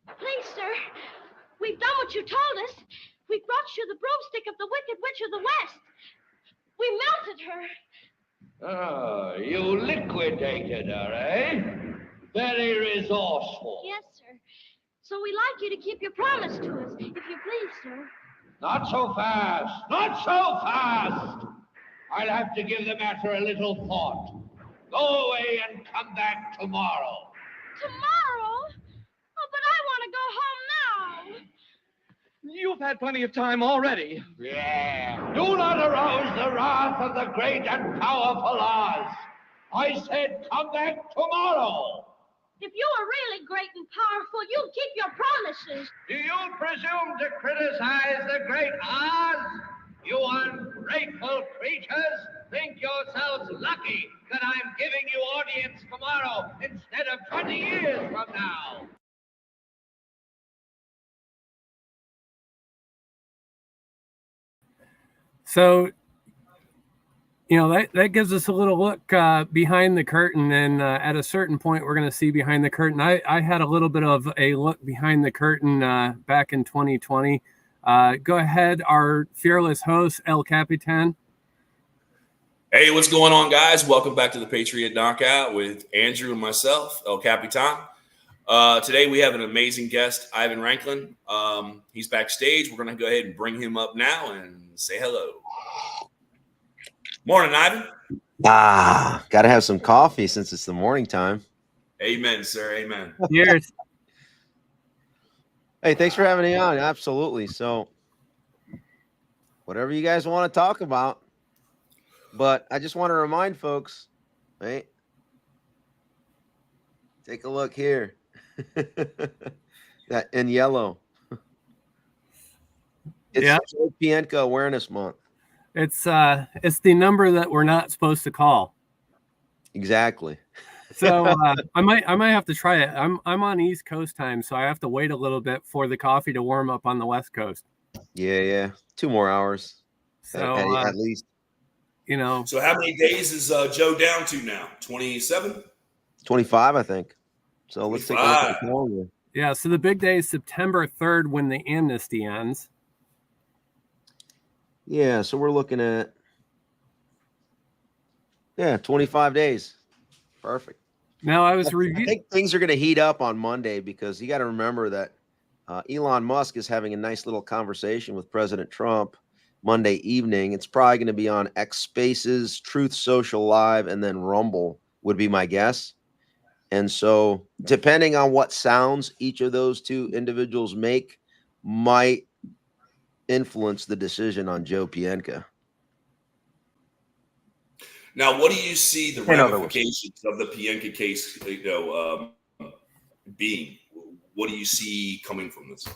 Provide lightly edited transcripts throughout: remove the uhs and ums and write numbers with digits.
Please, sir. We've done what you told us. We brought you the broomstick of the Wicked Witch of the West. We melted her. Oh, you liquidated her, eh? Very resourceful. Yes, sir. So we'd like you to keep your promise to us, if you please, sir. Not so fast. Not so fast. I'll have to give the matter a little thought. Go away and come back tomorrow. Tomorrow? Oh, but I want to go home now. You've had plenty of time already. Yeah. Do not arouse the wrath of the great and powerful Oz. I said come back tomorrow. If you were really great and powerful, you'd keep your promises. Do you presume to criticize the great Oz? You ungrateful creatures think yourselves lucky that I'm giving you audience tomorrow instead of 20 years from now. So, that gives us a little look behind the curtain, and at a certain point, we're going to see behind the curtain. I had a little bit of a look behind the curtain back in 2020. Go ahead, our fearless host, El Capitan. Hey, what's going on, guys? Welcome back to the Patriot Knockout with Andrew and myself, El Capitan. Today we have an amazing guest, Ivan Raiklin. He's backstage. We're going to go ahead and bring him up now and say hello. Morning, Ivan. Got to have some coffee since it's the morning time. Amen, sir. Amen. Cheers. Hey, thanks for having me on. Absolutely. So, whatever you guys want to talk about, but I just want to remind folks, right? Take a look here. That in yellow. It's Joe Pientka Awareness Month. It's the number that we're not supposed to call. Exactly. So I might have to try it. I'm on East Coast time, so I have to wait a little bit for the coffee to warm up on the West Coast. Yeah. 2 more hours. So at least. So how many days is Joe down to now? 27? 25, I think. So let's take a look at the calendar. Yeah, so the big day is September 3rd when the amnesty ends. Yeah, so we're looking at 25 days. Perfect. Now I think things are going to heat up on Monday because you got to remember that Elon Musk is having a nice little conversation with President Trump Monday evening. It's probably going to be on X Spaces, Truth Social Live, and then Rumble would be my guess. And so depending on what sounds each of those two individuals make might influence the decision on Joe Pientka. Now, what do you see the ramifications of the Pientka case, being? What do you see coming from this?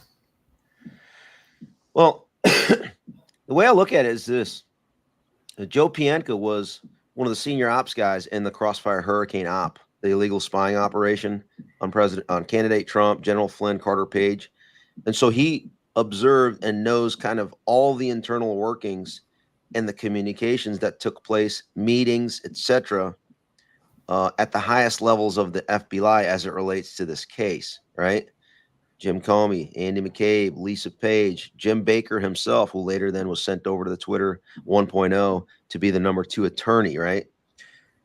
Well, the way I look at it is this. Joe Pientka was one of the senior ops guys in the Crossfire Hurricane op, the illegal spying operation on candidate Trump, General Flynn, Carter Page. And so he observed and knows kind of all the internal workings and the communications that took place, meetings, etc., at the highest levels of the FBI as it relates to this case, right? Jim Comey, Andy McCabe, Lisa Page, Jim Baker himself, who later then was sent over to the Twitter 1.0 to be the number 2 attorney, right?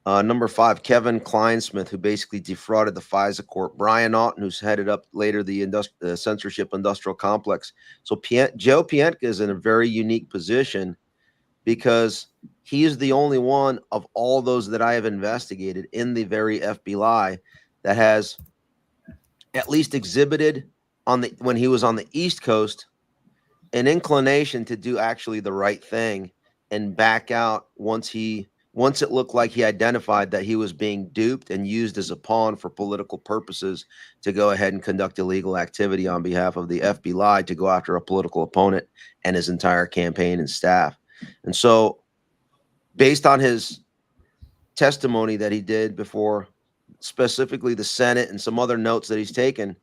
Number 5, Kevin Kleinsmith, who basically defrauded the FISA court. Brian Auten, who's headed up later the censorship industrial complex. So Joe Pientka is in a very unique position because he is the only one of all those that I have investigated in the very FBI that has at least exhibited when he was on the East Coast an inclination to do actually the right thing and back out once it looked like he identified that he was being duped and used as a pawn for political purposes to go ahead and conduct illegal activity on behalf of the FBI to go after a political opponent and his entire campaign and staff. And so based on his testimony that he did before, specifically the Senate and some other notes that he's taken,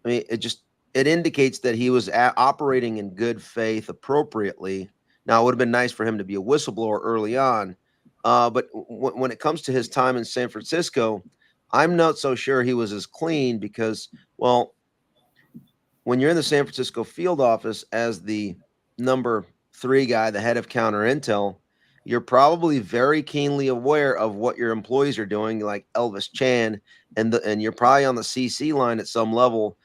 I mean, it indicates that he was operating in good faith appropriately. Now, it would have been nice for him to be a whistleblower early on. But when it comes to his time in San Francisco, I'm not so sure he was as clean because, well, when you're in the San Francisco field office as the number 3 guy, the head of counter intel, you're probably very keenly aware of what your employees are doing, like Elvis Chan, and you're probably on the CC line at some level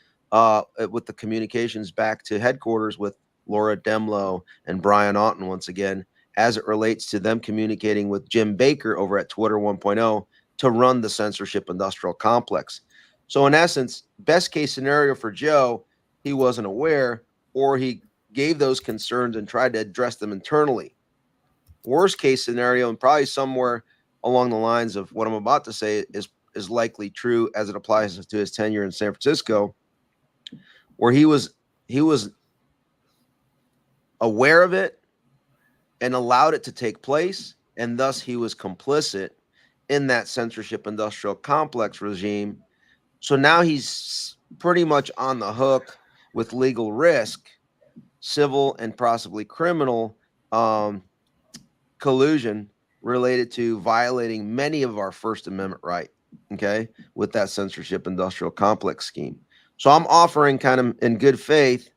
with the communications back to headquarters with Laura Demlow and Brian Auten once again, as it relates to them communicating with Jim Baker over at Twitter 1.0 to run the censorship industrial complex. So in essence, best case scenario for Joe, he wasn't aware, or he gave those concerns and tried to address them internally. Worst case scenario, and probably somewhere along the lines of what I'm about to say is likely true as it applies to his tenure in San Francisco, where he was aware of it and allowed it to take place, and thus he was complicit in that censorship industrial complex regime. So now he's pretty much on the hook with legal risk, civil and possibly criminal collusion related to violating many of our First Amendment right, okay, with that censorship industrial complex scheme. So I'm offering, kind of in good faith,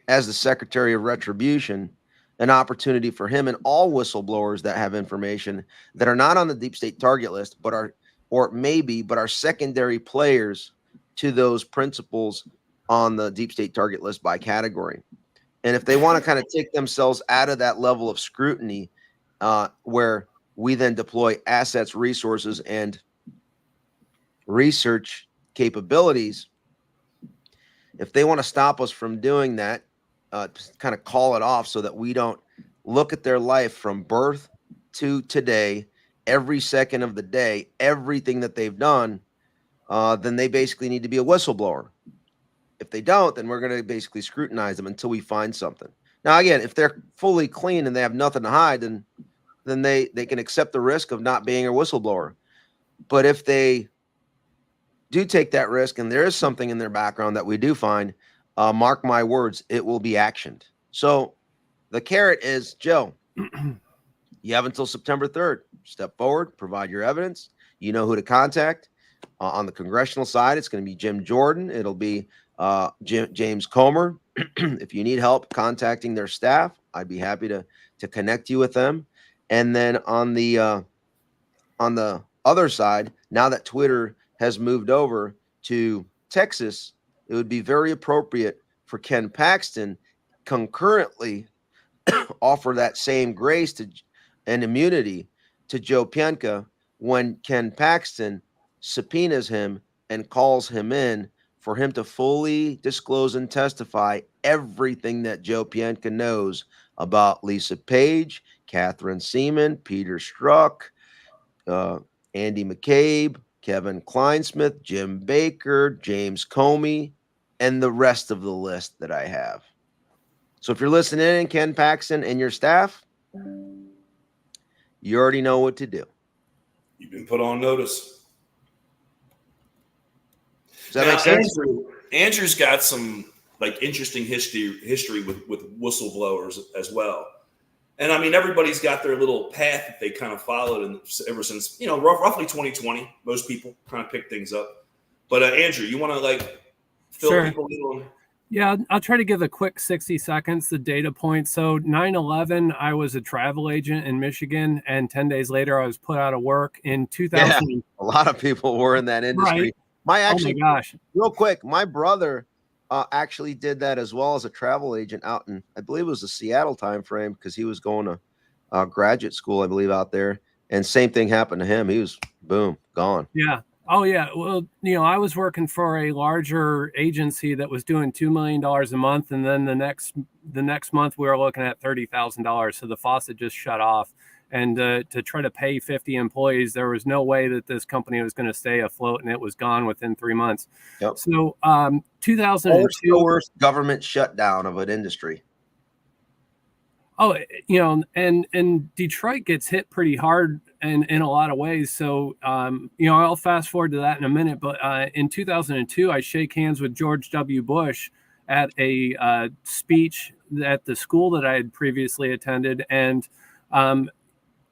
as the Secretary of Retribution, an opportunity for him and all whistleblowers that have information that are not on the deep state target list, but are secondary players to those principles on the deep state target list by category. And if they want to kind of take themselves out of that level of scrutiny, where we then deploy assets, resources, and research capabilities, if they want to stop us from doing that, kind of call it off so that we don't look at their life from birth to today, every second of the day, everything that they've done, then they basically need to be a whistleblower. If they don't, then we're going to basically scrutinize them until we find something. Now, again, if they're fully clean and they have nothing to hide, then they can accept the risk of not being a whistleblower. But if they do take that risk and there is something in their background that we do find, mark my words, it will be actioned. So the carrot is, Joe, you have until September 3rd. Step forward, provide your evidence. You know who to contact. On the congressional side, it's going to be Jim Jordan. It'll be James Comer. If you need help contacting their staff, I'd be happy to connect you with them. And then on the other side, now that Twitter has moved over to Texas, it would be very appropriate for Ken Paxton concurrently offer that same grace and immunity to Joe Pientka when Ken Paxton subpoenas him and calls him in for him to fully disclose and testify everything that Joe Pientka knows about Lisa Page, Catherine Seaman, Peter Strzok, Andy McCabe, Kevin Kleinsmith, Jim Baker, James Comey, and the rest of the list that I have. So if you're listening in, Ken Paxton and your staff, you already know what to do. You've been put on notice. Does that make sense? Andrew's got some interesting history with whistleblowers as well. And I mean, everybody's got their little path that they kind of followed, and ever since, roughly 2020, most people kind of pick things up. But Andrew, you want to fill people in on? Yeah, I'll try to give a quick 60 seconds, the data point. So 9/11, I was a travel agent in Michigan, and 10 days later, I was put out of work in 2000. Yeah, a lot of people were in that industry. Right. Oh my gosh. Real quick, my brother actually did that as well as a travel agent out in, I believe it was the Seattle time frame, because he was going to graduate school, I believe, out there. And same thing happened to him. He was, boom, gone. Yeah. Oh, yeah. Well, I was working for a larger agency that was doing $2 million a month. And then the next month we were looking at $30,000. So the faucet just shut off. And to try to pay 50 employees, there was no way that this company was going to stay afloat, and it was gone within 3 months. Yep. So 2002, the worst government shutdown of an industry. Oh, and Detroit gets hit pretty hard in a lot of ways. So, I'll fast forward to that in a minute. But in 2002, I shake hands with George W. Bush at a speech at the school that I had previously attended, and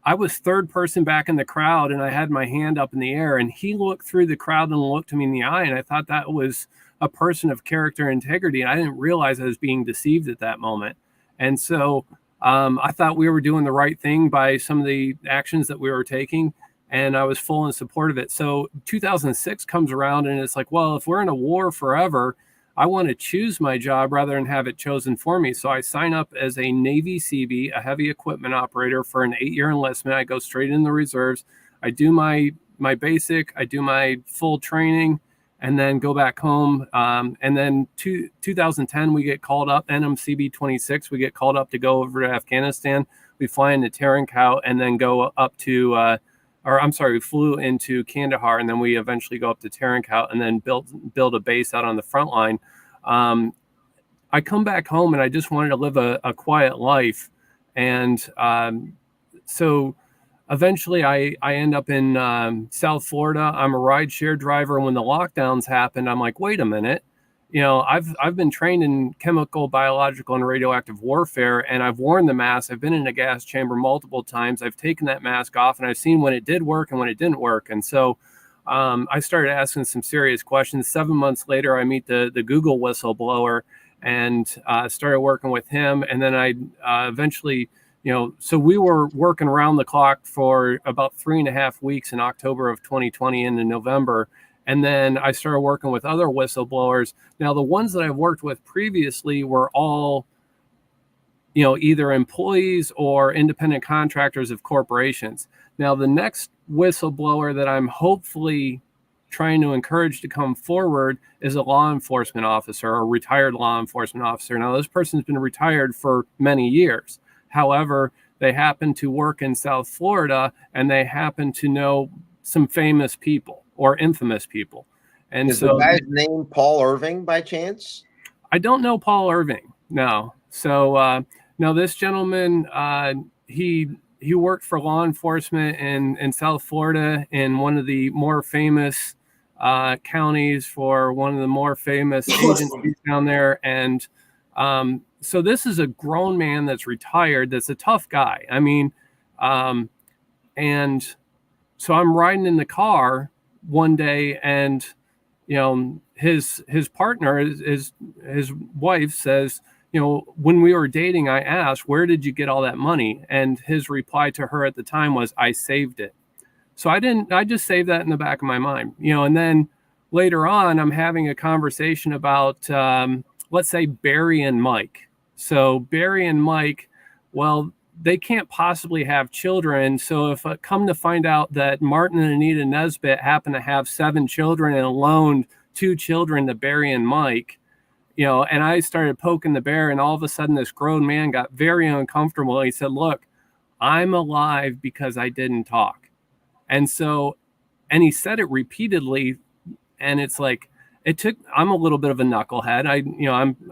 I was third person back in the crowd, and I had my hand up in the air, and he looked through the crowd and looked me in the eye, and I thought that was a person of character and integrity, and I didn't realize I was being deceived at that moment. And so I thought we were doing the right thing by some of the actions that we were taking, and I was full in support of it. So 2006 comes around, and it's like, well, if we're in a war forever, I want to choose my job rather than have it chosen for me. So I sign up as a Navy CB, a heavy equipment operator, for an 8-year enlistment. I go straight in the reserves. I do my basic, I do my full training, and then go back home. And then 2010, we get called up, NMCB 26, we get called up to go over to Afghanistan. We fly into Tarin and then go up to, we flew into Kandahar, and then we eventually go up to Tarin and then build a base out on the front line. I come back home, and I just wanted to live a quiet life. And so eventually I end up in South Florida. I'm a rideshare driver. And when the lockdowns happened, I'm like, wait a minute. You know, I've been trained in chemical, biological, and radioactive warfare, and I've worn the mask. I've been in a gas chamber multiple times. I've taken that mask off, and I've seen when it did work and when it didn't work. And so I started asking some serious questions. 7 months later, I meet the Google whistleblower and started working with him. And then I eventually, so we were working around the clock for about 3.5 weeks in October of 2020 into November. And then I started working with other whistleblowers. Now, the ones that I've worked with previously were all, either employees or independent contractors of corporations. Now, the next whistleblower that I'm hopefully trying to encourage to come forward is a law enforcement officer, or a retired law enforcement officer. Now, this person's been retired for many years. However, they happen to work in South Florida, and they happen to know some famous people or infamous people. And is so the guy's name Paul Irving by chance? I don't know Paul Irving. No. So no, this gentleman, he worked for law enforcement in South Florida in one of the more famous counties for one of the more famous agencies down there. And so this is a grown man that's retired. That's a tough guy. I mean, and so I'm riding in the car one day, and his partner, his wife says, when we were dating, I asked, where did you get all that money? And his reply to her at the time was, I saved it. So I just saved that in the back of my mind, and then later on, I'm having a conversation about, let's say, Barry and Mike. So Barry and Mike, well, they can't possibly have children. So if I come to find out that Martin and Anita Nesbitt happen to have 7 children and loaned 2 children to Barry and Mike, and I started poking the bear, and all of a sudden this grown man got very uncomfortable. He said, look, I'm alive because I didn't talk. And so, and he said it repeatedly, and it's like, I'm a little bit of a knucklehead.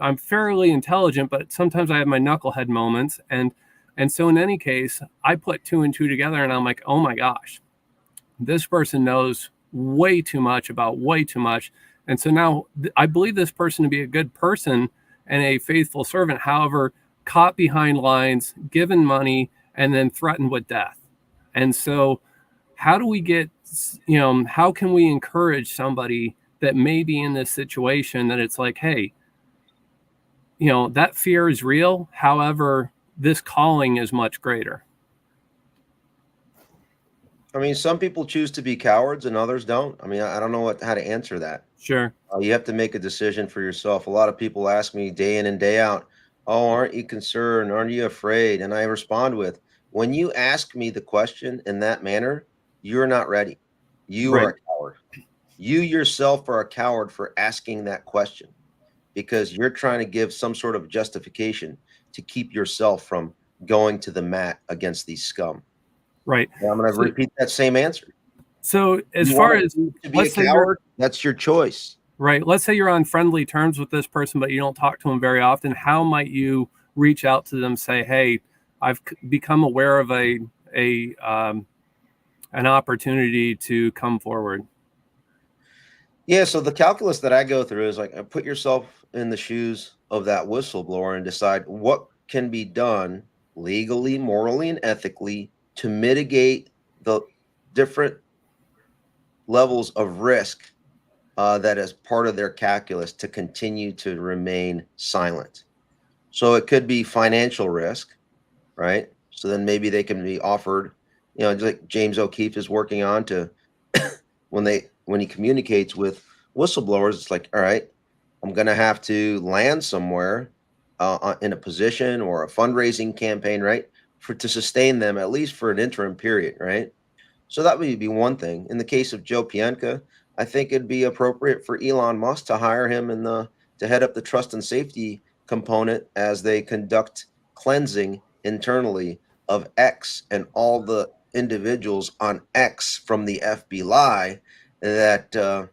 I'm fairly intelligent, but sometimes I have my knucklehead moments. And so in any case, I put 2 and 2 together, and I'm like, oh my gosh, this person knows way too much about way too much. And so now I believe this person to be a good person and a faithful servant. However, caught behind lines, given money, and then threatened with death. And so how do we get, how can we encourage somebody that may be in this situation that it's like, hey, that fear is real. However, this calling is much greater. I mean, some people choose to be cowards and others don't. I mean, I don't know how to answer that. Sure. You have to make a decision for yourself. A lot of people ask me day in and day out, oh, aren't you concerned? Aren't you afraid? And I respond with, when you ask me the question in that manner, you're not ready. You are a coward. You yourself are a coward for asking that question, because you're trying to give some sort of justification to keep yourself from going to the mat against these scum. Right. And I'm going to repeat that same answer. So as far as to be a coward, that's your choice. Right. Let's say you're on friendly terms with this person, but you don't talk to them very often. How might you reach out to them, say, hey, I've become aware of an opportunity to come forward? Yeah, so the calculus that I go through is like, put yourself in the shoes of that whistleblower and decide what can be done legally, morally, and ethically to mitigate the different levels of risk that is part of their calculus to continue to remain silent. So it could be financial risk, right? So then maybe they can be offered, just like James O'Keefe is working on to when he communicates with whistleblowers, it's like, all right, I'm going to have to land somewhere in a position or a fundraising campaign, right, to sustain them at least for an interim period, right? So that would be one thing. In the case of Joe Pientka, I think it'd be appropriate for Elon Musk to hire him to head up the trust and safety component as they conduct cleansing internally of X and all the individuals on X from the FBI that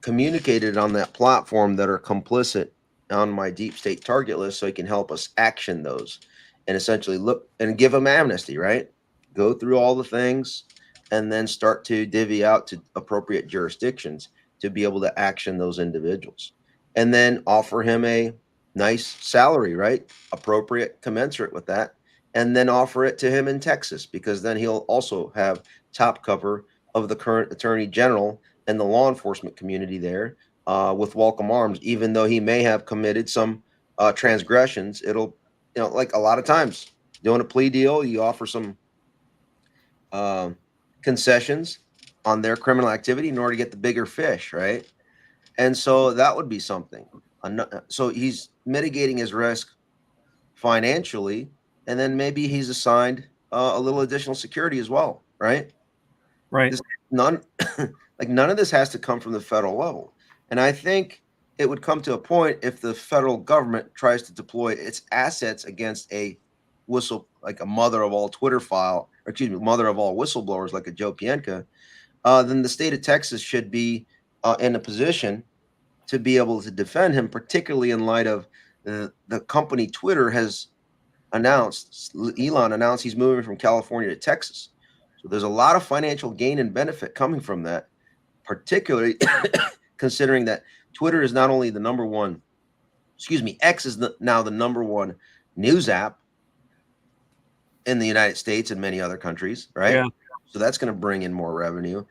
communicated on that platform that are complicit on my deep state target list, so he can help us action those and essentially look and give them amnesty, right? Go through all the things and then start to divvy out to appropriate jurisdictions to be able to action those individuals, and then offer him a nice salary, right? Appropriate, commensurate with that, and then offer it to him in Texas, because then he'll also have top cover of the current attorney general and the law enforcement community there with welcome arms, even though he may have committed some transgressions. It'll, like a lot of times doing a plea deal, you offer some concessions on their criminal activity in order to get the bigger fish, right? And so that would be something. So he's mitigating his risk financially, and then maybe he's assigned a little additional security as well, right? Right. None of this has to come from the federal level. And I think it would come to a point if the federal government tries to deploy its assets against a like a mother of all mother of all whistleblowers like a Joe Pientka, then the state of Texas should be in a position to be able to defend him, particularly in light of the company Twitter has announced, Elon announced he's moving from California to Texas. So there's a lot of financial gain and benefit coming from that, particularly considering that Twitter is not only the number one, X is now the number one news app in the United States and many other countries, right? Yeah. So that's going to bring in more revenue.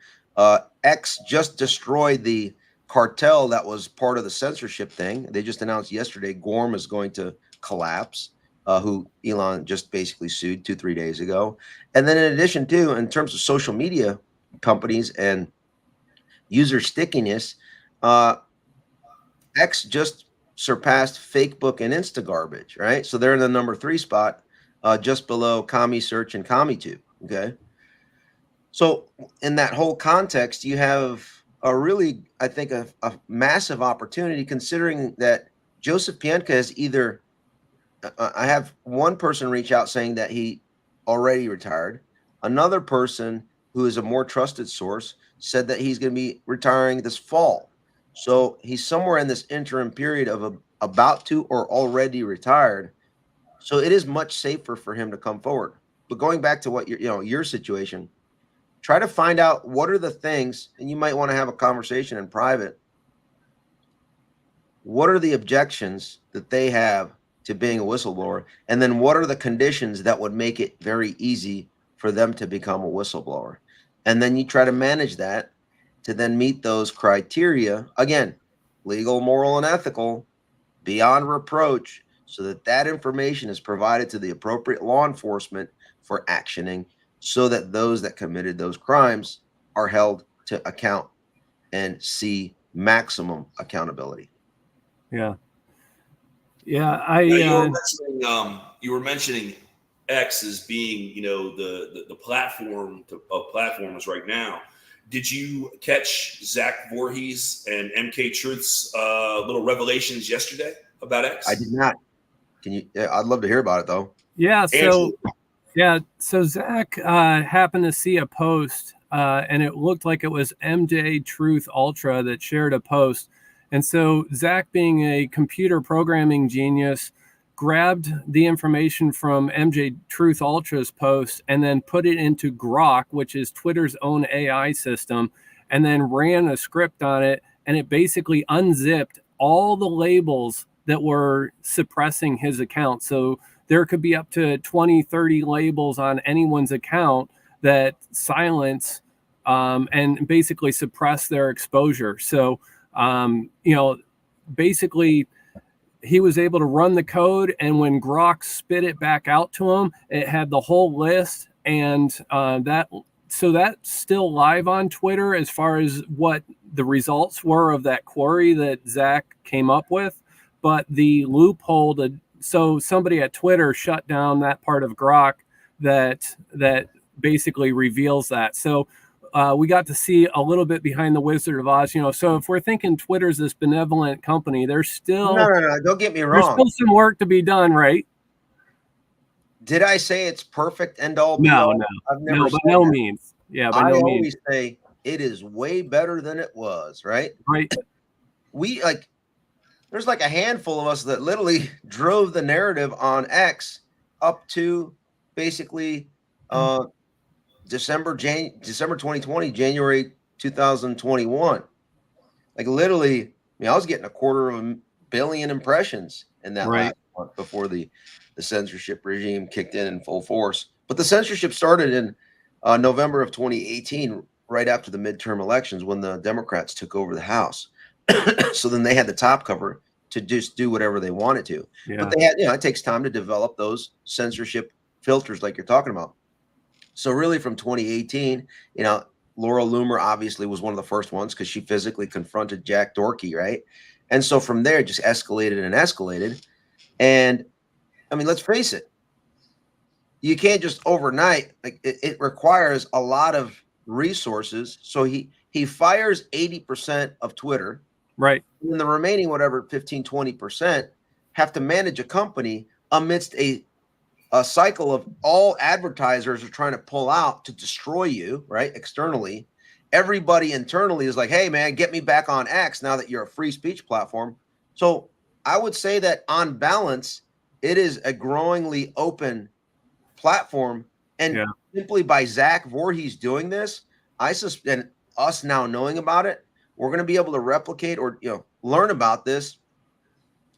X just destroyed the cartel that was part of the censorship thing. They just announced yesterday Gorm is going to collapse, who Elon just basically sued 2-3 days ago. And then in addition to, in terms of social media companies and user stickiness, X just surpassed Facebook and Instagarbage, right? So they're in the number 3 spot, just below CommuSearch and CommuTube, okay? So in that whole context, you have a really, I think, a massive opportunity, considering that Joseph Pientka is either, I have one person reach out saying that he already retired. Another person who is a more trusted source said that he's going to be retiring this fall. So he's somewhere in this interim period of about to or already retired. So it is much safer for him to come forward. But going back to what your situation, try to find out what are the things, and you might want to have a conversation in private. What are the objections that they have to being a whistleblower? And then what are the conditions that would make it very easy for them to become a whistleblower? And then you try to manage that to then meet those criteria. Again, legal, moral, and ethical, beyond reproach, so that that information is provided to the appropriate law enforcement for actioning, so that those that committed those crimes are held to account and see maximum accountability. Yeah. You were mentioning X as being, the platform of platforms right now. Did you catch Zach Voorhees and MK Truth's little revelations yesterday about X? I did not. Can you? I'd love to hear about it though. Yeah. So Zach happened to see a post, and it looked like it was MJ Truth Ultra that shared a post. And so Zach, being a computer programming genius, grabbed the information from MJ Truth Ultra's post and then put it into Grok, which is Twitter's own AI system, and then ran a script on it. And it basically unzipped all the labels that were suppressing his account. So there could be up to 20, 30 labels on anyone's account that silence and basically suppress their exposure. So, basically, he was able to run the code, and when Grok spit it back out to him, it had the whole list, and that's still live on Twitter as far as what the results were of that query that Zach came up with. But the loophole so somebody at Twitter shut down that part of Grok that basically reveals that. So we got to see a little bit behind the Wizard of Oz, So if we're thinking Twitter's this benevolent company, there's still no. Don't get me wrong. There's still some work to be done, right? Did I say it's perfect end all? No, I've never no, by no means. Yeah, by no means. I always say it is way better than it was. Right. Right. There's like a handful of us that literally drove the narrative on X up to basically December 2020, January 2021. Like literally, I was getting 250 million impressions in that last month before the censorship regime kicked in full force. But the censorship started in November of 2018, right after the midterm elections when the Democrats took over the House. So then they had the top cover to just do whatever they wanted to. Yeah. But they had, it takes time to develop those censorship filters like you're talking about. So really from 2018, Laura Loomer obviously was one of the first ones because she physically confronted Jack Dorsey, right? And so from there, it just escalated and escalated. And let's face it, you can't just overnight, it requires a lot of resources. So he fires 80% of Twitter. Right. And the remaining, 15-20% have to manage a company amidst a cycle of all advertisers are trying to pull out to destroy you, right? Externally. Everybody internally is like, hey, man, get me back on X now that you're a free speech platform. So I would say that on balance, it is a growingly open platform. And simply by Zach Voorhees doing this, I suspect, and us now knowing about it, we're going to be able to replicate or learn about this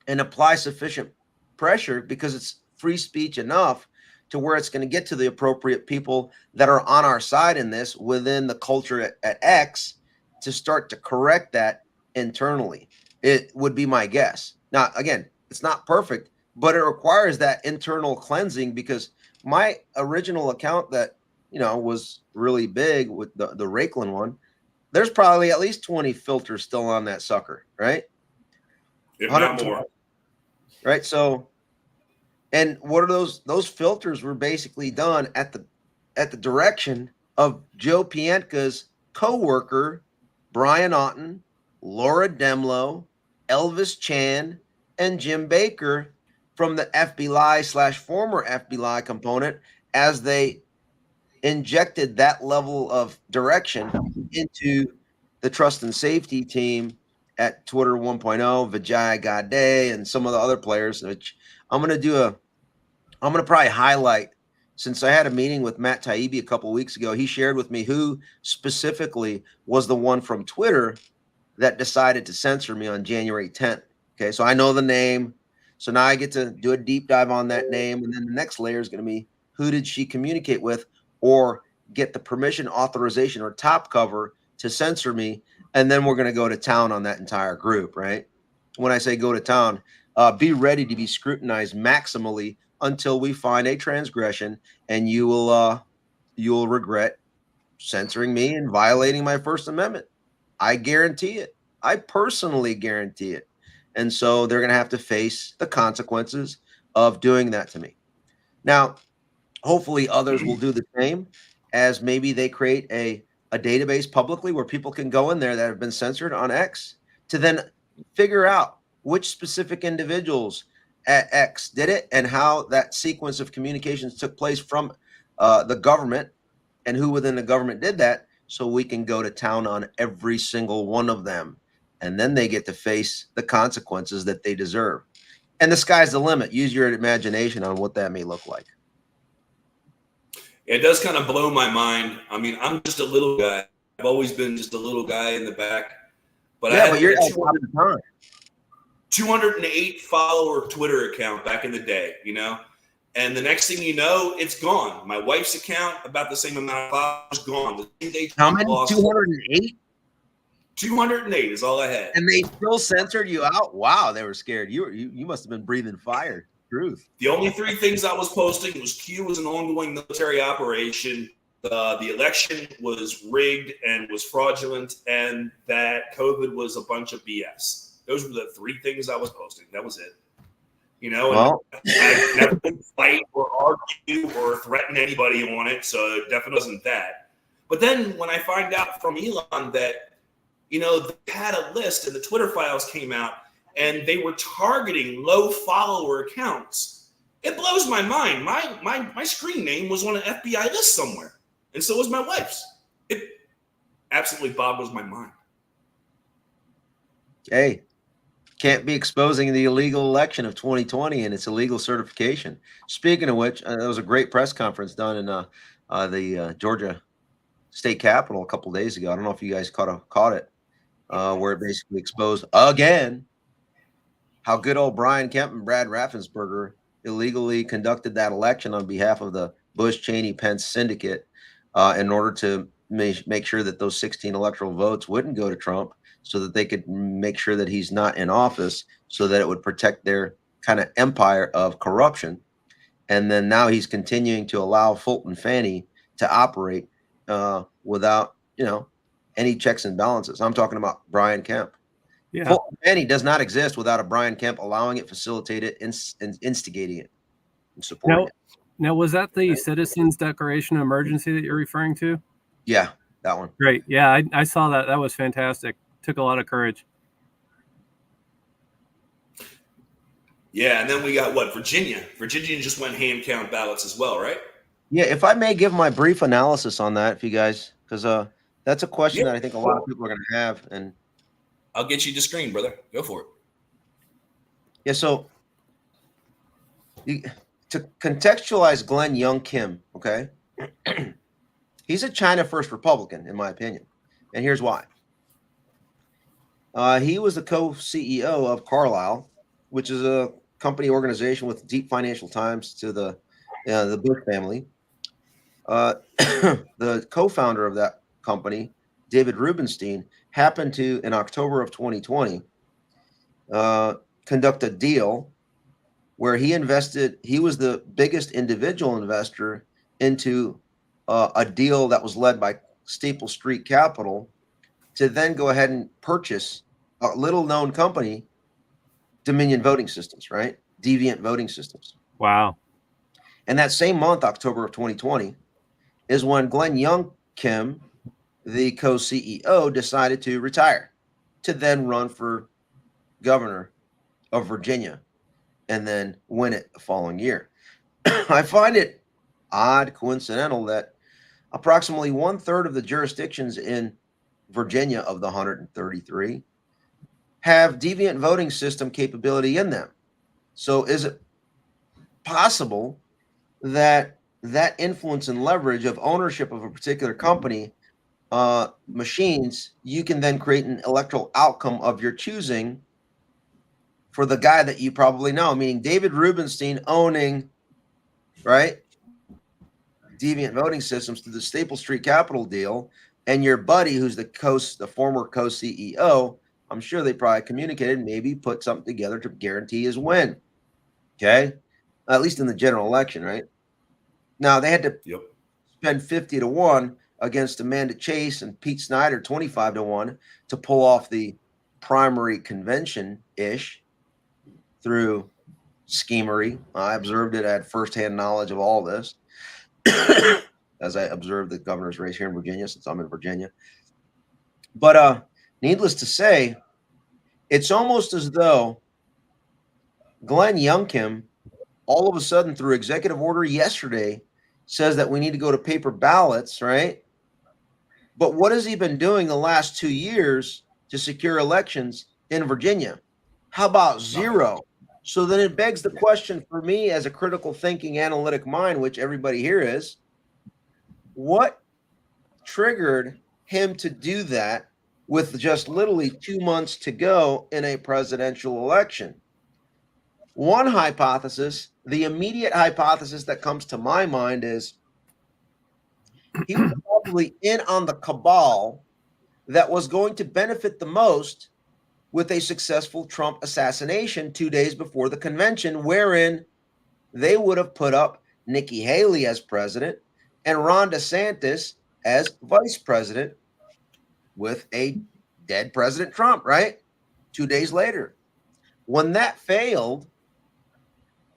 and apply sufficient pressure because it's free speech enough to where it's going to get to the appropriate people that are on our side in this within the culture at X to start to correct that internally. It would be my guess. Now, again, it's not perfect, but it requires that internal cleansing because my original account that, was really big with the Raiklin one, there's probably at least 20 filters still on that sucker, right? If not more. Right. So, and what are those filters were basically done at the direction of Joe Pienka's co-worker, Brian Otten, Laura Demlow, Elvis Chan, and Jim Baker from the FBI/former FBI component as they injected that level of direction into the trust and safety team at Twitter 1.0, Vijay Gade, and some of the other players, which I'm going to probably highlight since I had a meeting with Matt Taibbi a couple of weeks ago. He shared with me who specifically was the one from Twitter that decided to censor me on January 10th. Okay. So I know the name. So now I get to do a deep dive on that name. And then the next layer is going to be who did she communicate with or get the permission, authorization, or top cover to censor me. And then we're going to go to town on that entire group, right? When I say go to town, be ready to be scrutinized maximally until we find a transgression, and you will regret censoring me and violating my First Amendment. I guarantee it. I personally guarantee it. And so they're going to have to face the consequences of doing that to me. Now, hopefully others will do the same, as maybe they create a database publicly where people can go in there that have been censored on X to then figure out which specific individuals at X did it and how that sequence of communications took place from the government and who within the government did that, so we can go to town on every single one of them. And then they get to face the consequences that they deserve. And the sky's the limit. Use your imagination on what that may look like. It does kind of blow my mind. I mean, I'm just a little guy. I've always been just a little guy in the back. But yeah, I had you're a 208 follower Twitter account back in the day, And the next thing you know, it's gone. My wife's account, about the same amount of followers, gone. The same day How many? lost 208? 208 is all I had. And they still censored you out? Wow, they were scared. You must have been breathing fire. Truth. The only three things I was posting was Q was an ongoing military operation, the election was rigged and was fraudulent, and that COVID was a bunch of BS. Those were the three things I was posting. That was it. You know, Well, I never did fight or argue or threaten anybody on it, so it definitely wasn't that. But then when I find out from Elon that, you know, they had a list and the Twitter files came out and they were targeting low follower accounts, it blows my mind. My screen name was on an FBI list somewhere, and so was my wife's. It absolutely boggles my mind. hey, can't be exposing the illegal election of 2020 and its illegal certification. Speaking of which, there was a great press conference done in the Georgia state capitol a couple days ago. I don't know if you guys caught it, where it basically exposed again how good old Brian Kemp and Brad Raffensperger illegally conducted that election on behalf of the Bush, Cheney, Pence syndicate in order to make sure that those 16 electoral votes wouldn't go to Trump, so that they could make sure that he's not in office, so that it would protect their kind of empire of corruption. And then now he's continuing to allow Fulton Fanny to operate without, any checks and balances. I'm talking about Brian Kemp. Yeah. Fulton Fanny does not exist without a Brian Kemp allowing it, facilitating it, and instigating it and supporting it. Now, was that the Citizens Declaration of Emergency that you're referring to? Yeah, that one. Great. Yeah, I saw that. That was fantastic. Took a lot of courage. Yeah, and then we got Virginia. Virginia just went hand count ballots as well, right? Yeah, if I may give my brief analysis on that, if you guys, because that's a question that I think a lot of people are going to have, and I'll get you the screen, brother. Go for it. Yeah, so to contextualize Glenn Young Kim, okay, he's a China First Republican, in my opinion, and here's why. He was the co-CEO of Carlyle, which is a company organization with deep financial ties to the Bush family. The co-founder of that company, David Rubenstein, happened to, in October of 2020, conduct a deal where he was the biggest individual investor into a deal that was led by Staple Street Capital to then go ahead and purchase a little known company, Dominion Voting Systems, right? Deviant Voting Systems. Wow. And that same month, October of 2020, is when Glenn Young Kim, the co-CEO, decided to retire to then run for governor of Virginia and then win it the following year. I find it odd, coincidental, that approximately 1/3 of the jurisdictions in Virginia of the 133 have deviant voting system capability in them. So is it possible that influence and leverage of ownership of a particular company machines, you can then create an electoral outcome of your choosing for the guy that you probably know, meaning David Rubenstein owning, right, deviant voting systems through the Staple Street Capital deal, and your buddy who's the former co-CEO, I'm sure they probably communicated, maybe put something together to guarantee his win. Okay? At least in the general election, right? Now they had to spend 50-1 against Amanda Chase and Pete Snyder 25-1 to pull off the primary convention-ish through schemery. I observed it. I had firsthand knowledge of all this as I observed the governor's race here in Virginia, since I'm in Virginia. But needless to say, it's almost as though Glenn Youngkin, all of a sudden, through executive order yesterday, says that we need to go to paper ballots, right? But what has he been doing the last 2 years to secure elections in Virginia? How about zero? So then it begs the question for me as a critical thinking analytic mind, which everybody here is, what triggered him to do that with just literally 2 months to go in a presidential election? One hypothesis, the immediate hypothesis that comes to my mind is he was probably in on the cabal that was going to benefit the most with a successful Trump assassination 2 days before the convention, wherein they would have put up Nikki Haley as president and Ron DeSantis as vice president with a dead President Trump, right? 2 days later. When that failed,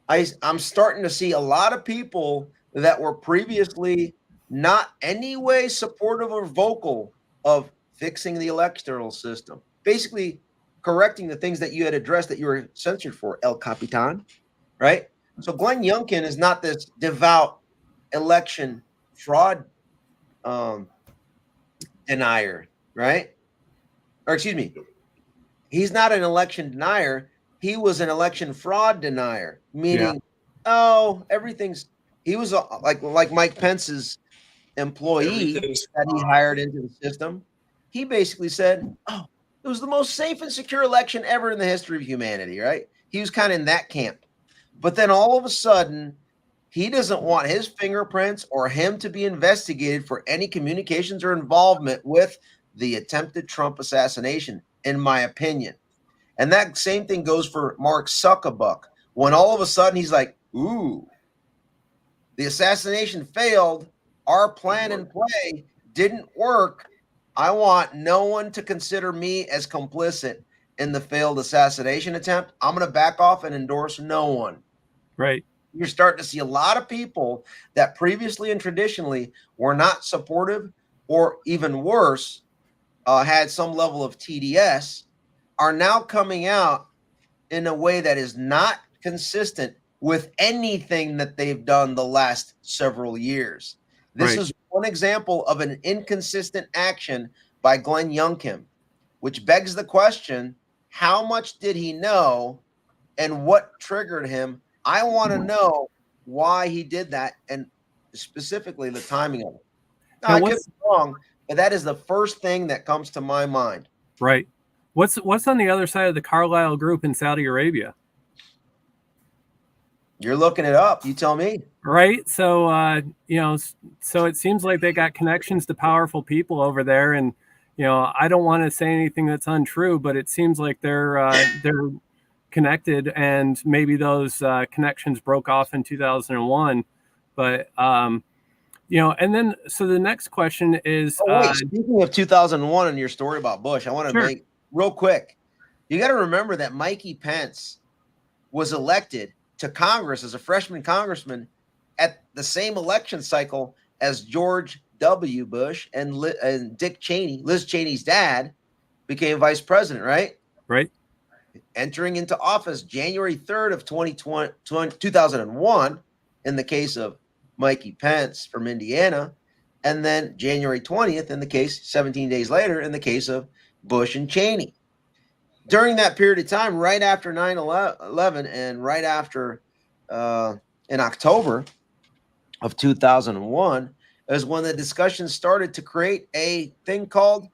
I'm starting to see a lot of people that were previously not anyway supportive or vocal of fixing the electoral system, basically correcting the things that you had addressed that you were censored for, El Capitan, right? So Glenn Youngkin is not this devout election fraud denier, right? Or excuse me, he's not an election denier. He was an election fraud denier, meaning, he was like Mike Pence's employee that he hired into the system. He basically said, oh, it was the most safe and secure election ever in the history of humanity, right? He was kind of in that camp. But then all of a sudden, he doesn't want his fingerprints or him to be investigated for any communications or involvement with the attempted Trump assassination, in my opinion. And that same thing goes for Mark Zuckerberg. When all of a sudden he's like, ooh, the assassination failed. Our plan and play didn't work. I want no one to consider me as complicit in the failed assassination attempt. I'm going to back off and endorse no one. Right. You're starting to see a lot of people that previously and traditionally were not supportive, or even worse, had some level of TDS, are now coming out in a way that is not consistent with anything that they've done the last several years. This is one example of an inconsistent action by Glenn Youngkin, which begs the question, how much did he know and what triggered him? I want to know why he did that, and specifically the timing of it. Now, I could be wrong, but that is the first thing that comes to my mind. Right. What's on the other side of the Carlyle Group in Saudi Arabia? You're looking it up. You tell me. Right. So, so it seems like they got connections to powerful people over there. And, I don't want to say anything that's untrue, but it seems like they're connected, and maybe those connections broke off in 2001. But, and then, so the next question is. Speaking of 2001 and your story about Bush, I want to make real quick. You got to remember that Mikey Pence was elected to Congress as a freshman congressman at the same election cycle as George W. Bush and Dick Cheney, Liz Cheney's dad, became vice president, right? Right. Entering into office January 3rd of 2001 in the case of Mikey Pence from Indiana, and then January 20th in the case, 17 days later, in the case of Bush and Cheney. During that period of time, right after 9/11 and right after in October of 2001 is when the discussion started to create a thing called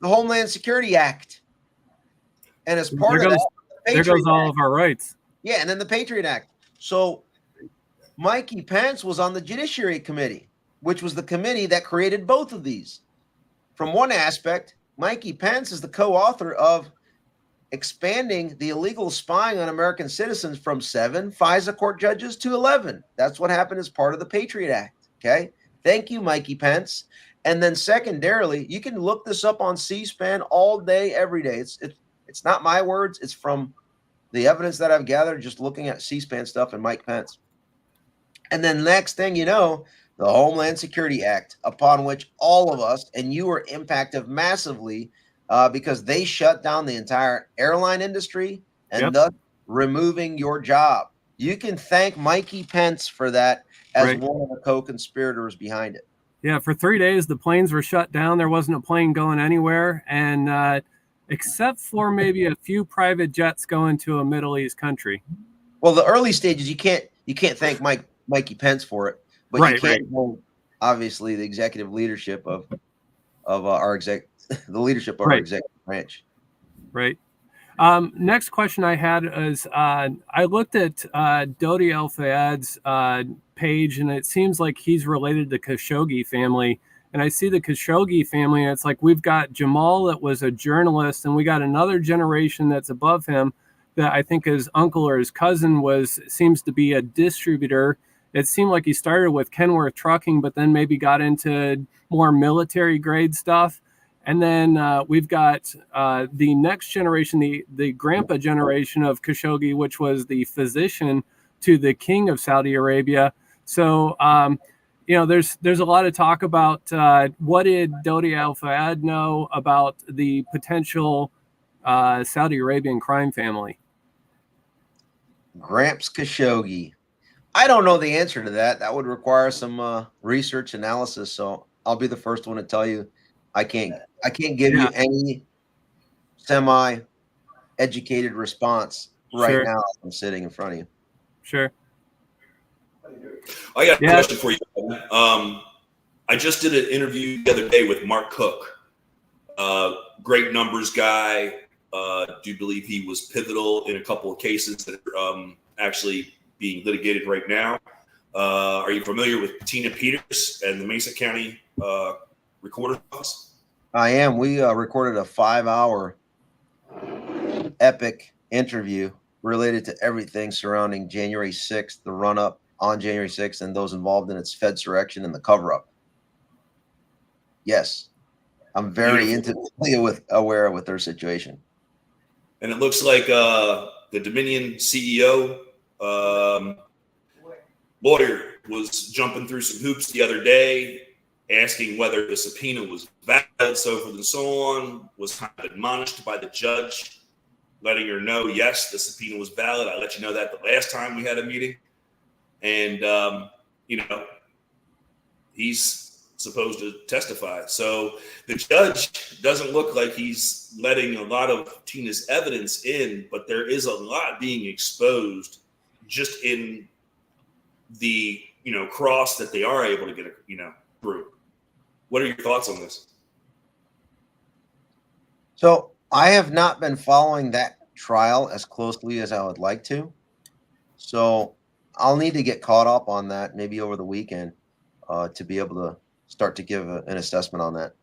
the Homeland Security Act. And as part of that, there goes all of our rights. Yeah, and then the Patriot Act. So Mikey Pence was on the Judiciary Committee, which was the committee that created both of these. From one aspect, Mikey Pence is the co-author of expanding the illegal spying on American citizens from 7 FISA court judges to 11. That's what happened as part of the Patriot Act. Okay. Thank you, Mikey Pence. And then secondarily, you can look this up on C-SPAN all day, every day. It's not my words. It's from the evidence that I've gathered just looking at C-SPAN stuff and Mike Pence. And then next thing you know, the Homeland Security Act, upon which all of us, and you were impacted massively because they shut down the entire airline industry and thus removing your job. You can thank Mikey Pence for that as one of the co-conspirators behind it. Yeah, for 3 days, the planes were shut down. There wasn't a plane going anywhere. And except for maybe a few private jets going to a Middle East country. Well, the early stages, you can't thank Mikey Pence for it, but you can hold, obviously, the executive leadership of our the leadership of our executive branch. Right. Next question I had is I looked at Dodi Al Fayad's page, and it seems like he's related to the Khashoggi family. And I see the Khashoggi family, and it's like we've got Jamal that was a journalist, and we got another generation that's above him that I think his uncle or his cousin seems to be a distributor. It seemed like he started with Kenworth Trucking, but then maybe got into more military grade stuff. And then we've got the next generation, the grandpa generation of Khashoggi, which was the physician to the king of Saudi Arabia. So, there's a lot of talk about what did Dodi Al Fayad know about the potential Saudi Arabian crime family? Gramps Khashoggi. I don't know the answer to that. That would require some research analysis. So I'll be the first one to tell you I can't give you any semi-educated response right now as I'm sitting in front of you. Sure. I got a question for you. I just did an interview the other day with Mark Cook, great numbers guy. Do believe he was pivotal in a couple of cases that are actually being litigated right now. Are you familiar with Tina Peters and the Mesa County Recorder's Office? I am. We recorded a 5-hour epic interview related to everything surrounding January 6th, the run-up on January 6th, and those involved in its Fedsurrection and the cover-up. Yes, I'm very intimately aware with their situation. And it looks like the Dominion CEO lawyer was jumping through some hoops the other day, asking whether the subpoena was valid, so forth and so on, was kind of admonished by the judge, letting her know, yes, the subpoena was valid. I let you know that the last time we had a meeting. And, he's supposed to testify. So the judge doesn't look like he's letting a lot of Tina's evidence in, but there is a lot being exposed just in the, cross that they are able to get, through. What are your thoughts on this? So I have not been following that trial as closely as I would like to. So I'll need to get caught up on that maybe over the weekend to be able to start to give an assessment on that.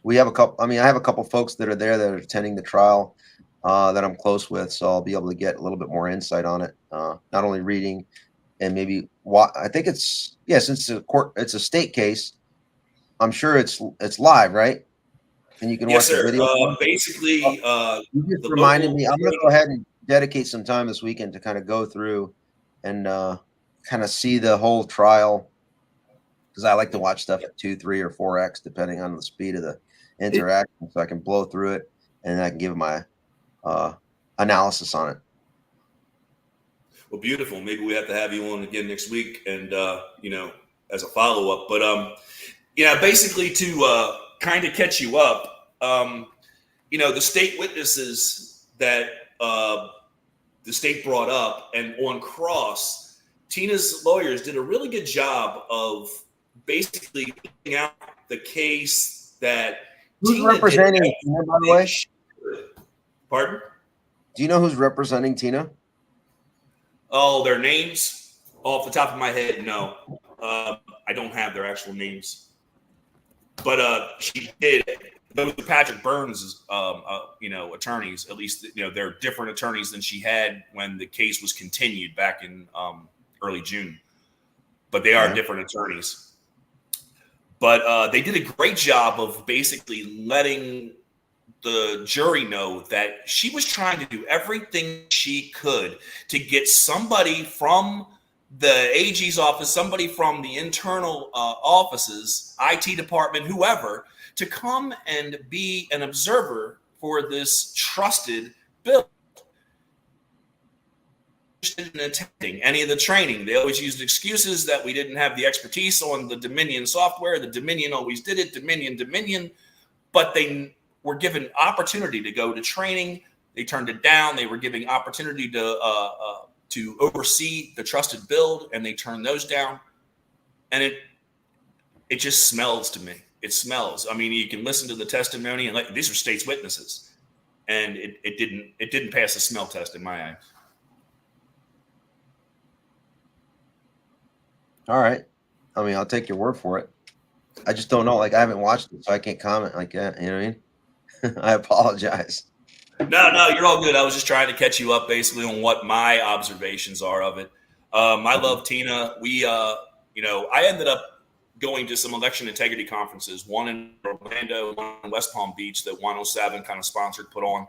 We have I have a couple folks that are there that are attending the trial that I'm close with. So I'll be able to get a little bit more insight on it. Not only reading and maybe I think since it's a state case, I'm sure it's live, right? And you can watch the video. Basically, you just reminded me. I'm going to go ahead and dedicate some time this weekend to kind of go through and kind of see the whole trial, because I like to watch stuff at 2, 3, or 4x depending on the speed of the interaction, so I can blow through it and I can give my analysis on it. Well, beautiful. Maybe we have to have you on again next week, and as a follow up. But basically to kind of catch you up. The state witnesses that the state brought up, and on cross, Tina's lawyers did a really good job of basically putting out the case that who's Tina representing Tina, by the way? Pardon? Do you know who's representing Tina? Oh, their names? Off the top of my head, no. I don't have their actual names. But she did. Those are Patrick Burns' attorneys. At least they're different attorneys than she had when the case was continued back in early June. But they are different attorneys. But they did a great job of basically letting the jury know that she was trying to do everything she could to get somebody from the AG's office, somebody from the internal offices, IT department, whoever, to come and be an observer for this trusted bill. In attending any of the training, they always used excuses that we didn't have the expertise on the Dominion software. The Dominion always did it, Dominion, but they were given opportunity to go to training. They turned it down. They were giving opportunity to oversee the trusted build, and they turned those down. And it just smells to me. It smells. I mean, you can listen to the testimony, and these are state's witnesses. and it didn't pass the smell test in my eyes. All right. I mean, I'll take your word for it. I just don't know. Like, I haven't watched it, so I can't comment like that. You know what I mean? I apologize. No, you're all good. I was just trying to catch you up basically on what my observations are of it. I love Tina. I ended up going to some election integrity conferences, one in Orlando, one in West Palm Beach that 107 kind of sponsored, put on.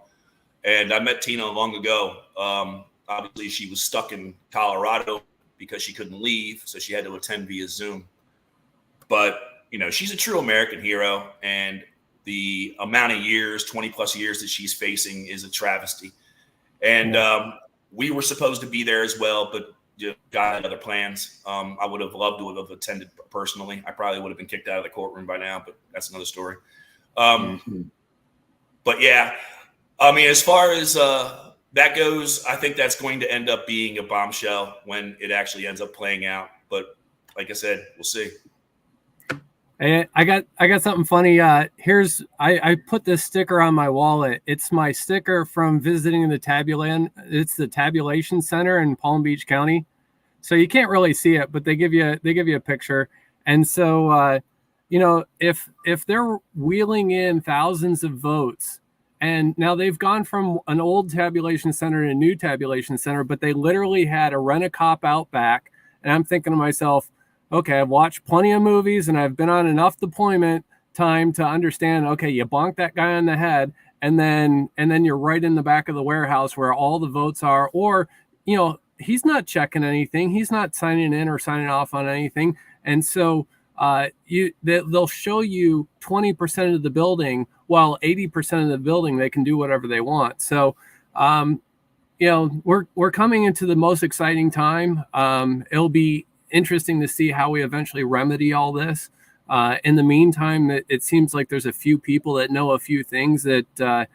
And I met Tina long ago. Obviously, she was stuck in Colorado because she couldn't leave, so she had to attend via Zoom. But, she's a true American hero, and the amount of years, 20 plus years that she's facing is a travesty. And we were supposed to be there as well, but God had other plans. I would have loved to have attended personally. I probably would have been kicked out of the courtroom by now, but that's another story. But yeah, I mean, as far as that goes, I think that's going to end up being a bombshell when it actually ends up playing out. But like I said, we'll see. Hey, I got something funny. I put this sticker on my wallet. It's my sticker from visiting the It's the Tabulation Center in Palm Beach County. So you can't really see it, but they give you a picture. And so if they're wheeling in thousands of votes, and now they've gone from an old tabulation center to a new tabulation center, but they literally had a rent-a-cop out back. And I'm thinking to myself, okay, I've watched plenty of movies and I've been on enough deployment time to understand, okay, you bonk that guy on the head and then you're right in the back of the warehouse where all the votes are, or, he's not checking anything. He's not signing in or signing off on anything. And so they'll show you 20% of the building, while 80% of the building, they can do whatever they want. So, we're coming into the most exciting time. It'll be interesting to see how we eventually remedy all this. In the meantime, it seems like there's a few people that know a few things that,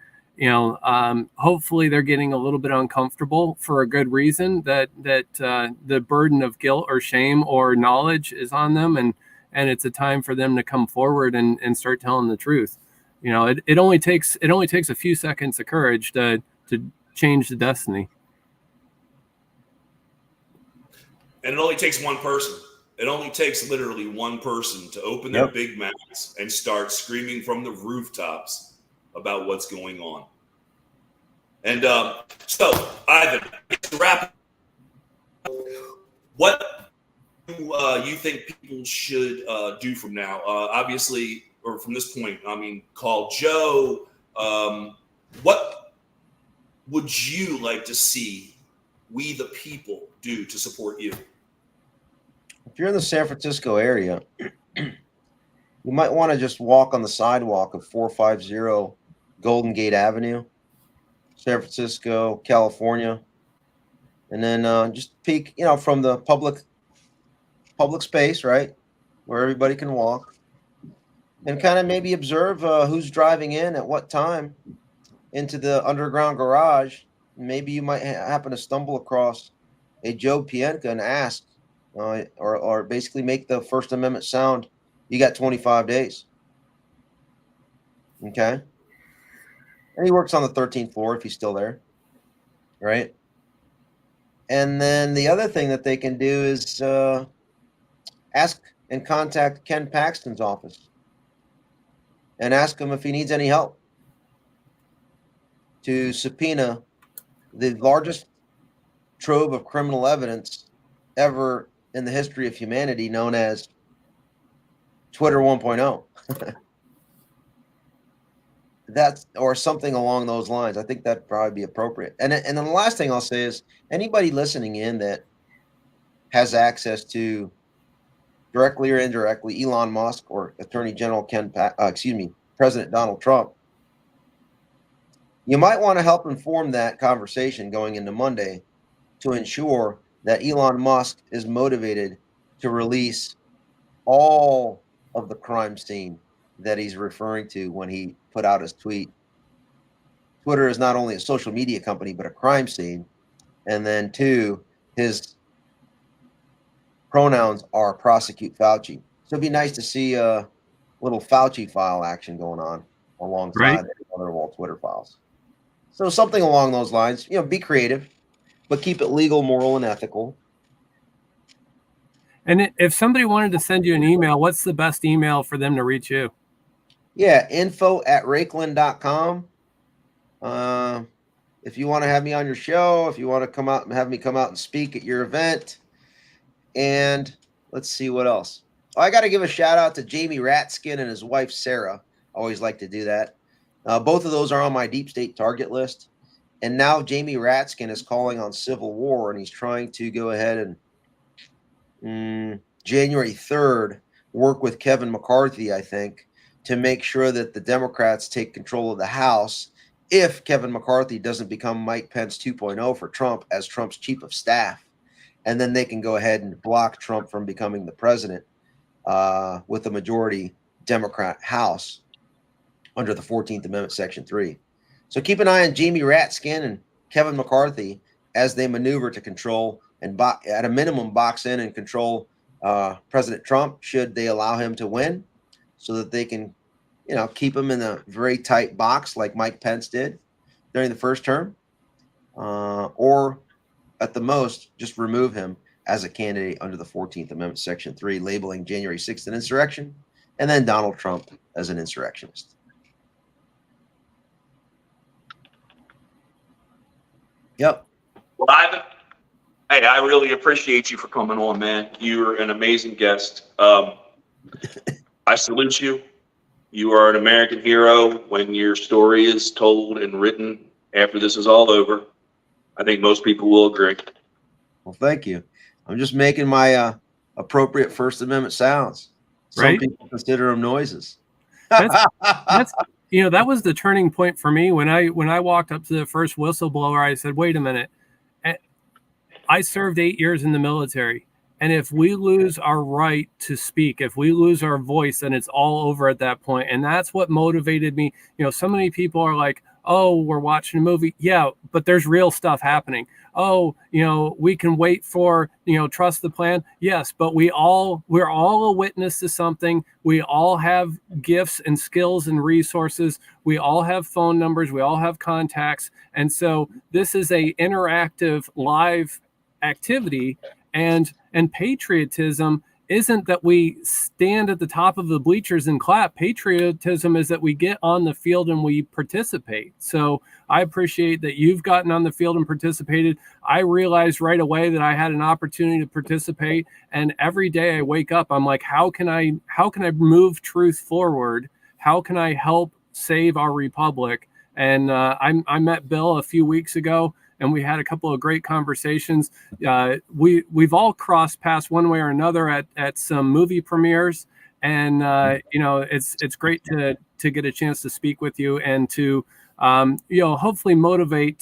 hopefully they're getting a little bit uncomfortable for a good reason, that the burden of guilt or shame or knowledge is on them. And it's a time for them to come forward and start telling the truth. It only takes a few seconds of courage to change the destiny. And it only takes one person. It only takes literally one person to open their big mouths and start screaming from the rooftops about what's going on. And so, Ivan, to wrap up, what do you think people should do from now? Obviously, or from this point, call Joe. What would you like to see we the people do to support you? If you're in the San Francisco area, you might want to just walk on the sidewalk of 450 Golden Gate Avenue, San Francisco, California, and then just peek, from the public space, right, where everybody can walk, and kind of maybe observe who's driving in at what time into the underground garage. Maybe you might happen to stumble across a Joe Pientka and ask, or basically make the First Amendment sound. You got 25 days. Okay. And he works on the 13th floor if he's still there. Right. And then the other thing that they can do is ask and contact Ken Paxton's office and ask him if he needs any help to subpoena the largest trove of criminal evidence ever in the history of humanity, known as Twitter 1.0. That's, or something along those lines. I think that'd probably be appropriate. And then the last thing I'll say is, anybody listening in that has access to, directly or indirectly, Elon Musk or Attorney General President Donald Trump, you might want to help inform that conversation going into Monday to ensure that Elon Musk is motivated to release all of the crime scene that he's referring to when he put out his tweet. Twitter is not only a social media company, but a crime scene. And then 2, his pronouns are prosecute Fauci. So it'd be nice to see a little Fauci file action going on alongside the other Twitter files. So something along those lines. Be creative, but keep it legal, moral, and ethical. And if somebody wanted to send you an email, what's the best email for them to reach you? Yeah, info@raiklin.com. If you want to have me on your show, if you want to come out and have me come out and speak at your event, and let's see what else. Oh, I got to give a shout out to Jamie Ratskin and his wife, Sarah. I always like to do that. Both of those are on my deep state target list. And now Jamie Ratskin is calling on civil war, and he's trying to go ahead and January 3rd work with Kevin McCarthy, I think, to make sure that the Democrats take control of the House if Kevin McCarthy doesn't become Mike Pence 2.0 for Trump as Trump's chief of staff. And then they can go ahead and block Trump from becoming the president with a majority Democrat House under the 14th Amendment, Section 3. So keep an eye on Jamie Ratskin and Kevin McCarthy as they maneuver to control and at a minimum box in and control President Trump should they allow him to win, so that they can, keep him in a very tight box like Mike Pence did during the first term, or at the most just remove him as a candidate under the 14th Amendment, Section 3, labeling January 6th an insurrection, and then Donald Trump as an insurrectionist. Yep. Well, Ivan, hey, I really appreciate you for coming on, man. You're an amazing guest. I salute you. You are an American hero. When your story is told and written after this is all over, I think most people will agree. Well, thank you. I'm just making my appropriate First Amendment sounds. Some Right. people consider them noises. That's that was the turning point for me when I walked up to the first whistleblower. I said, wait a minute. I served 8 years in the military. And if we lose our right to speak, if we lose our voice, then it's all over at that point. And that's what motivated me. So many people are like, oh, we're watching a movie. Yeah, but there's real stuff happening. Oh, we can wait for, trust the plan. Yes, but we're all a witness to something. We all have gifts and skills and resources. We all have phone numbers. We all have contacts. And so this is a interactive live activity. And patriotism isn't that we stand at the top of the bleachers and clap. Patriotism is that we get on the field and we participate. So I appreciate that you've gotten on the field and participated. I realized right away that I had an opportunity to participate. And every day I wake up, I'm like, how can I move truth forward? How can I help save our republic? And I met Bill a few weeks ago, and we had a couple of great conversations. We've all crossed paths one way or another at some movie premieres, and it's great to get a chance to speak with you and to hopefully motivate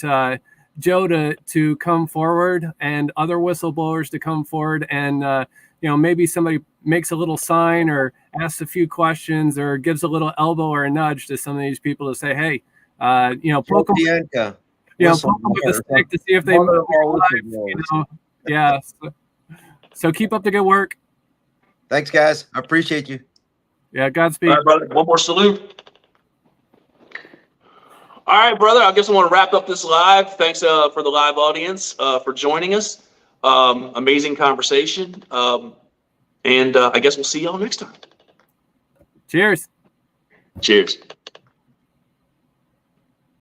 Joe to come forward and other whistleblowers to come forward, and maybe somebody makes a little sign or asks a few questions or gives a little elbow or a nudge to some of these people to say, hey, poke them. Poke them with a stick to see if they move your life, Yeah. So keep up the good work. Thanks, guys. I appreciate you. Yeah, Godspeed. All right, brother. One more salute. All right, brother. I guess I want to wrap up this live. Thanks for the live audience for joining us. Amazing conversation. And I guess we'll see y'all next time. Cheers. Cheers.